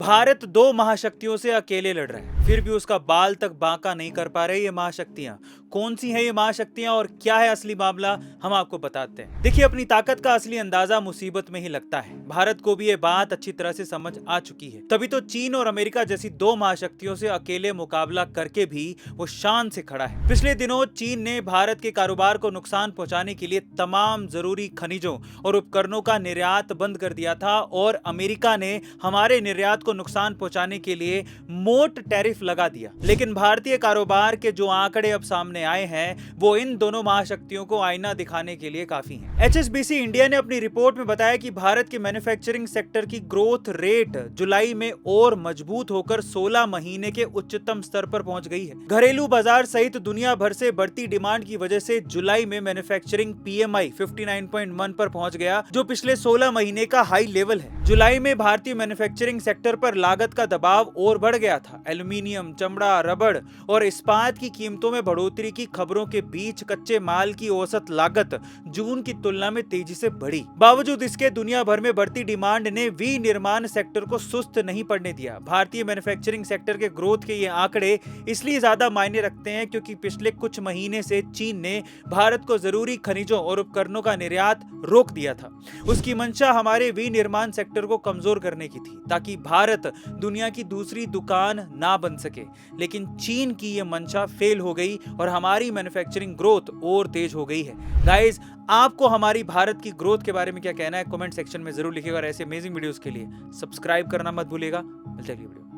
भारत दो महाशक्तियों से अकेले लड़ रहा है, फिर भी उसका बाल तक बांका नहीं कर पा रहे ये महाशक्तियां। कौन सी है ये महाशक्तियां और क्या है असली मामला, हम आपको बताते हैं। देखिए, अपनी ताकत का असली अंदाजा मुसीबत में ही लगता है। भारत को भी ये बात अच्छी तरह से समझ आ चुकी है, तभी तो चीन और अमेरिका जैसी दो महाशक्तियों से अकेले मुकाबला करके भी वो शान से खड़ा है। पिछले दिनों चीन ने भारत के कारोबार को नुकसान पहुंचाने के लिए तमाम जरूरी खनिजों और उपकरणों का निर्यात बंद कर दिया था, और अमेरिका ने हमारे निर्यात को नुकसान पहुंचाने के लिए मोट टैरिफ लगा दिया। लेकिन भारतीय कारोबार के जो आंकड़े अब सामने आए हैं वो इन दोनों महाशक्तियों को आईना दिखाने के लिए काफी हैं। HSBC इंडिया ने अपनी रिपोर्ट में बताया कि भारत के मैन्युफैक्चरिंग सेक्टर की ग्रोथ रेट जुलाई में और मजबूत होकर 16 महीने के उच्चतम स्तर पर पहुंच गई है। घरेलू बाजार सहित दुनिया भर से बढ़ती डिमांड की वजह से जुलाई में मैन्युफैक्चरिंग PMI 59.1 पर पहुंच गया, जो पिछले 16 महीने का हाई लेवल है। जुलाई में भारतीय मैन्युफैक्चरिंग सेक्टर पर लागत का दबाव और बढ़ गया था। एल्यूमिनियम, चमड़ा, रबड़ और इस्पात की कीमतों में बढ़ोतरी की खबरों के बीच कच्चे माल की औसत लागत जून की तुलना में तेजी से बढ़ी। बावजूद इसके दुनिया भर में बढ़ती डिमांड ने विनिर्माण सेक्टर को सुस्त नहीं पड़ने दिया। भारतीय मैन्युफैक्चरिंग सेक्टर के ग्रोथ के ये आंकड़े इसलिए ज्यादा मायने रखते हैं क्योंकि पिछले कुछ महीने से चीन ने भारत को जरूरी खनिजों और उपकरणों का निर्यात रोक दिया था। उसकी मंशा हमारे विनिर्माण सेक्टर को कमजोर करने की थी, ताकि भारत दुनिया की दूसरी दुकान ना बन सके। लेकिन चीन की ये मंशा फेल हो गई और हमारी मैन्युफैक्चरिंग ग्रोथ और तेज हो गई है। गाइस, आपको हमारी भारत की ग्रोथ के बारे में क्या कहना है, कमेंट सेक्शन में जरूर लिखिएगा। और ऐसे अमेजिंग वीडियोस के लिए सब्सक्राइब करना मत भूलिएगा। मिलते हैं अगली वीडियो।